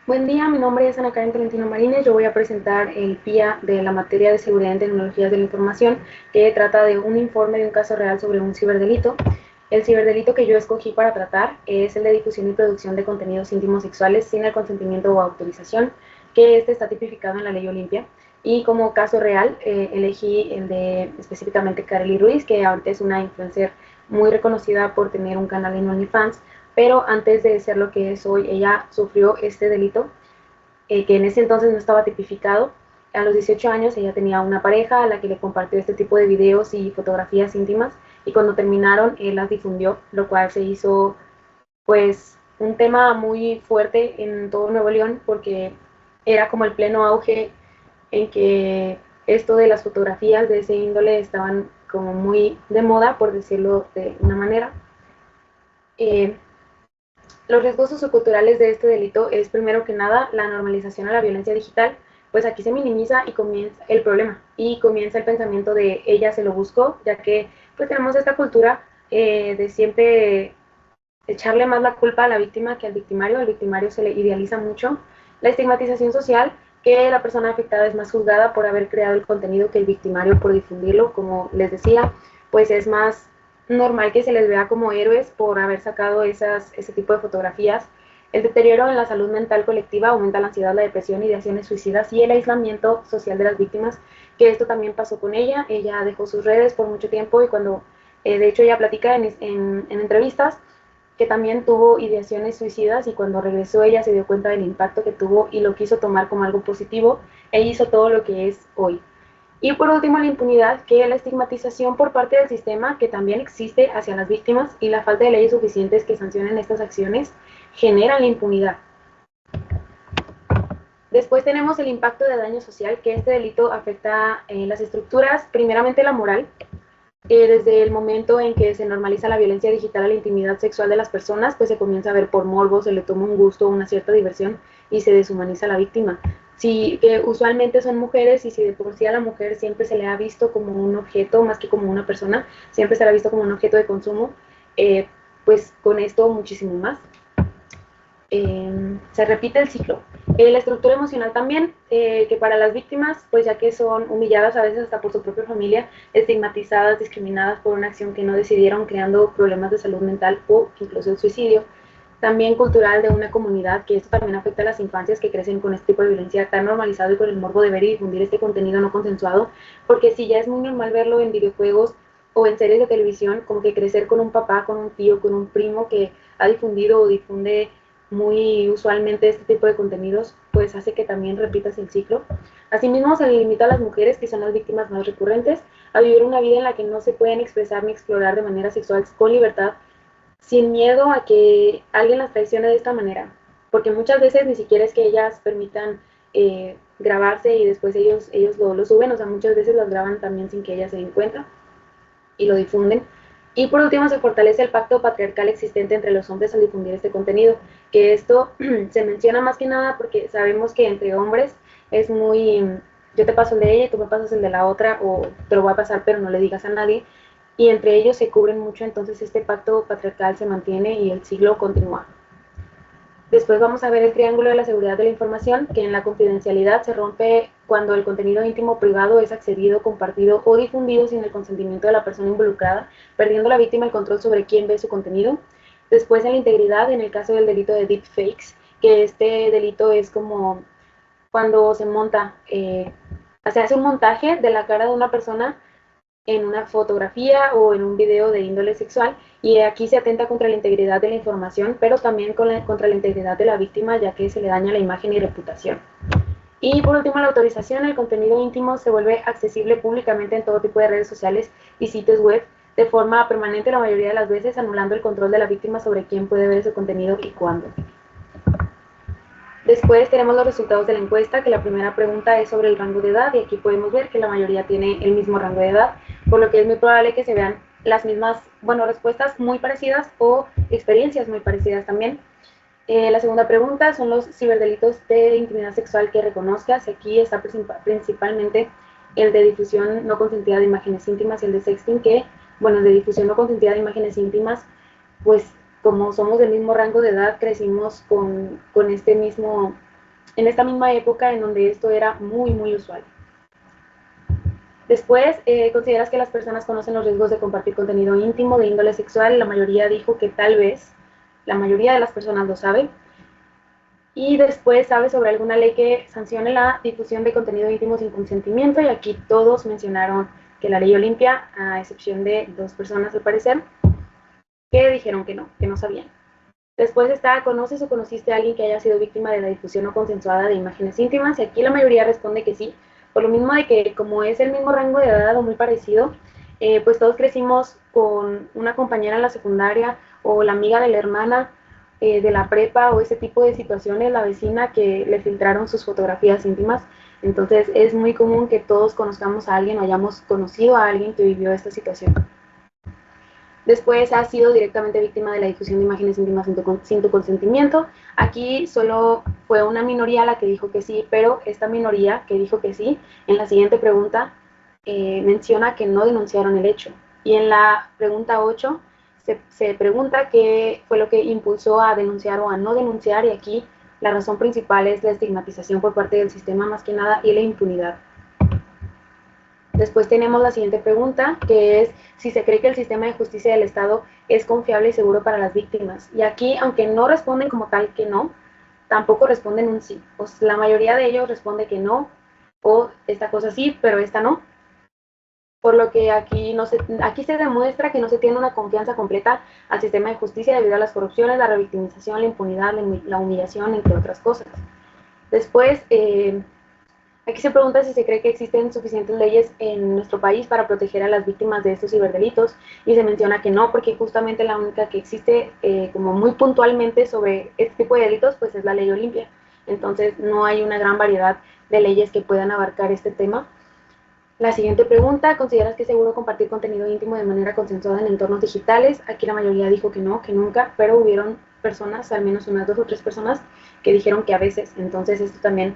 Buen día, mi nombre es Ana Karen Tolentino Marínez. Yo voy a presentar el PIA de la materia de Seguridad en Tecnologías de la Información, que trata de un informe de un caso real sobre un ciberdelito. El ciberdelito que yo escogí para tratar es el de difusión y producción de contenidos íntimos sexuales sin el consentimiento o autorización, que este está tipificado en la ley Olimpia. Y como caso real, elegí el de específicamente Karely Ruiz, que ahorita es una influencer muy reconocida por tener un canal en OnlyFans, pero antes de ser lo que es hoy, ella sufrió este delito, que en ese entonces no estaba tipificado. A los 18 años ella tenía una pareja a la que le compartió este tipo de videos y fotografías íntimas, y cuando terminaron él las difundió, lo cual se hizo pues un tema muy fuerte en todo Nuevo León, porque era como el pleno auge en que esto de las fotografías de ese índole estaban como muy de moda, por decirlo de una manera. Eh, Los riesgos socioculturales de este delito es, primero que nada, la normalización a la violencia digital, pues aquí se minimiza y comienza el problema, y comienza el pensamiento de ella se lo buscó, ya que pues tenemos esta cultura de siempre echarle más la culpa a la víctima que al victimario se le idealiza mucho. La estigmatización social, que la persona afectada es más juzgada por haber creado el contenido que el victimario por difundirlo, como les decía, pues es más normal que se les vea como héroes por haber sacado ese tipo de fotografías. El deterioro en la salud mental colectiva aumenta la ansiedad, la depresión, ideaciones suicidas y el aislamiento social de las víctimas, que esto también pasó con ella. Ella dejó sus redes por mucho tiempo y cuando, de hecho, ella platica en entrevistas que también tuvo ideaciones suicidas, y cuando regresó ella se dio cuenta del impacto que tuvo y lo quiso tomar como algo positivo e hizo todo lo que es hoy. Y por último, la impunidad, que es la estigmatización por parte del sistema que también existe hacia las víctimas, y la falta de leyes suficientes que sancionen estas acciones generan la impunidad. Después tenemos el impacto de daño social, que este delito afecta las estructuras, primeramente la moral, desde el momento en que se normaliza la violencia digital a la intimidad sexual de las personas, pues se comienza a ver por morbo, se le toma un gusto, una cierta diversión, y se deshumaniza a la víctima. Si que usualmente son mujeres, y si de por sí a la mujer siempre se le ha visto como un objeto más que como una persona, siempre se le ha visto como un objeto de consumo, pues con esto muchísimo más. Se repite el ciclo. La estructura emocional también, que para las víctimas, pues ya que son humilladas a veces hasta por su propia familia, estigmatizadas, discriminadas por una acción que no decidieron, creando problemas de salud mental o incluso el suicidio. También cultural de una comunidad, que esto también afecta a las infancias que crecen con este tipo de violencia tan normalizado y con el morbo de ver y difundir este contenido no consensuado, porque si ya es muy normal verlo en videojuegos o en series de televisión, como que crecer con un papá, con un tío, con un primo que ha difundido o difunde muy usualmente este tipo de contenidos, pues hace que también repitas el ciclo. Asimismo, se limita a las mujeres, que son las víctimas más recurrentes, a vivir una vida en la que no se pueden expresar ni explorar de manera sexual con libertad, sin miedo a que alguien las traicione de esta manera, porque muchas veces ni siquiera es que ellas permitan grabarse y después ellos lo suben, o sea, muchas veces las graban también sin que ellas se den cuenta y lo difunden. Y por último, se fortalece el pacto patriarcal existente entre los hombres al difundir este contenido, que esto se menciona más que nada porque sabemos que entre hombres es muy, yo te paso el de ella y tú me pasas el de la otra, o te lo voy a pasar pero no le digas a nadie, y entre ellos se cubren mucho, entonces este pacto patriarcal se mantiene y el siglo continúa. Después vamos a ver el triángulo de la seguridad de la información, que en la confidencialidad se rompe cuando el contenido íntimo privado es accedido, compartido o difundido sin el consentimiento de la persona involucrada, perdiendo la víctima el control sobre quién ve su contenido. Después en la integridad, en el caso del delito de deepfakes, que este delito es como cuando se monta, se hace un montaje de la cara de una persona en una fotografía o en un video de índole sexual, y aquí se atenta contra la integridad de la información, pero también contra la integridad de la víctima, ya que se le daña la imagen y reputación. Y por último, la autorización. El contenido íntimo se vuelve accesible públicamente en todo tipo de redes sociales y sitios web de forma permanente la mayoría de las veces, anulando el control de la víctima sobre quién puede ver ese contenido y cuándo. Después tenemos los resultados de la encuesta, que la primera pregunta es sobre el rango de edad, y aquí podemos ver que la mayoría tiene el mismo rango de edad, por lo que es muy probable que se vean las mismas, bueno, respuestas muy parecidas o experiencias muy parecidas también. La segunda pregunta son los ciberdelitos de intimidad sexual que reconozcas. Aquí está principalmente el de difusión no consentida de imágenes íntimas y el de sexting, que, bueno, el de difusión no consentida de imágenes íntimas, pues como somos del mismo rango de edad, crecimos con en esta misma época en donde esto era muy, muy usual. Después, ¿consideras que las personas conocen los riesgos de compartir contenido íntimo de índole sexual? La mayoría dijo que tal vez, la mayoría de las personas lo sabe. Y después, ¿sabes sobre alguna ley que sancione la difusión de contenido íntimo sin consentimiento? Y aquí todos mencionaron que la ley Olimpia, a excepción de 2 personas al parecer, que dijeron que no sabían. Después está, ¿conoces o conociste a alguien que haya sido víctima de la difusión no consensuada de imágenes íntimas? Y aquí la mayoría responde que sí, por lo mismo de que como es el mismo rango de edad o muy parecido, pues todos crecimos con una compañera en la secundaria o la amiga de la hermana de la prepa o ese tipo de situaciones, la vecina que le filtraron sus fotografías íntimas. Entonces es muy común que todos conozcamos a alguien o hayamos conocido a alguien que vivió esta situación. Después ha sido directamente víctima de la difusión de imágenes íntimas sin tu consentimiento. Aquí solo fue una minoría la que dijo que sí, pero esta minoría que dijo que sí, en la siguiente pregunta menciona que no denunciaron el hecho. Y en la pregunta 8 se pregunta qué fue lo que impulsó a denunciar o a no denunciar, y aquí la razón principal es la estigmatización por parte del sistema más que nada y la impunidad. Después tenemos la siguiente pregunta, que es si se cree que el sistema de justicia del Estado es confiable y seguro para las víctimas. Y aquí, aunque no responden como tal que no, tampoco responden un sí. Pues la mayoría de ellos responde que no, o esta cosa sí, pero esta no. Por lo que aquí se demuestra que no se tiene una confianza completa al sistema de justicia debido a las corrupciones, la revictimización, la impunidad, la humillación, entre otras cosas. Después, aquí se pregunta si se cree que existen suficientes leyes en nuestro país para proteger a las víctimas de estos ciberdelitos, y se menciona que no, porque justamente la única que existe como muy puntualmente sobre este tipo de delitos pues es la ley Olimpia. Entonces no hay una gran variedad de leyes que puedan abarcar este tema. La siguiente pregunta, ¿consideras que es seguro compartir contenido íntimo de manera consensuada en entornos digitales? Aquí la mayoría dijo que no, que nunca, pero hubieron personas, al menos unas 2 o 3 personas, que dijeron que a veces. Entonces esto también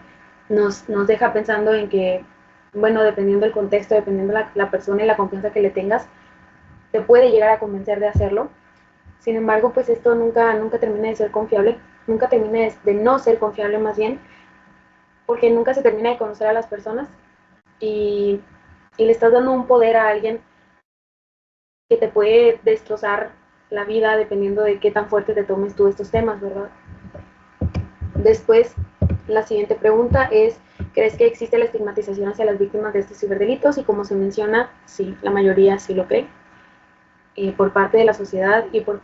nos deja pensando en que, bueno, dependiendo del contexto, dependiendo la persona y la confianza que le tengas, te puede llegar a convencer de hacerlo. Sin embargo, pues esto nunca termina de ser confiable, nunca termina de no ser confiable más bien, porque nunca se termina de conocer a las personas y le estás dando un poder a alguien que te puede destrozar la vida dependiendo de qué tan fuerte te tomes tú estos temas, ¿verdad? Después, la siguiente pregunta es, ¿crees que existe la estigmatización hacia las víctimas de estos ciberdelitos? Y como se menciona, sí, la mayoría sí lo cree, por parte de la sociedad y por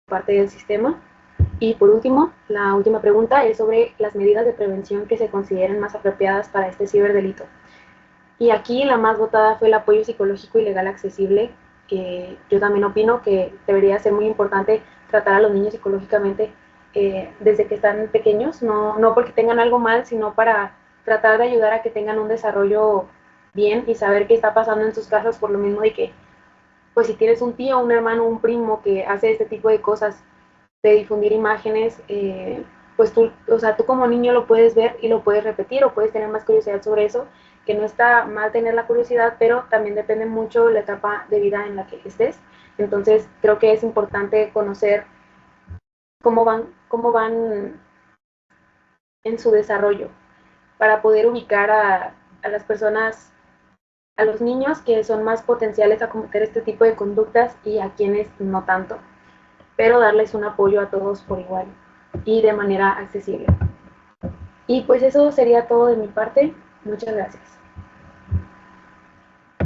parte del sistema. Y por último, la última pregunta es sobre las medidas de prevención que se consideren más apropiadas para este ciberdelito. Y aquí la más votada fue el apoyo psicológico y legal accesible, que yo también opino que debería ser muy importante tratar a los niños psicológicamente desde que están pequeños, no porque tengan algo mal, sino para tratar de ayudar a que tengan un desarrollo bien y saber qué está pasando en sus casas, por lo mismo de que, pues si tienes un tío, un hermano, un primo que hace este tipo de cosas, de difundir imágenes, pues tú, o sea, tú como niño lo puedes ver y lo puedes repetir o puedes tener más curiosidad sobre eso, que no está mal tener la curiosidad, pero también depende mucho de la etapa de vida en la que estés. Entonces creo que es importante conocer cómo van en su desarrollo para poder ubicar a las personas, a los niños que son más potenciales a cometer este tipo de conductas y a quienes no tanto, pero darles un apoyo a todos por igual y de manera accesible. Y pues eso sería todo de mi parte. Muchas gracias.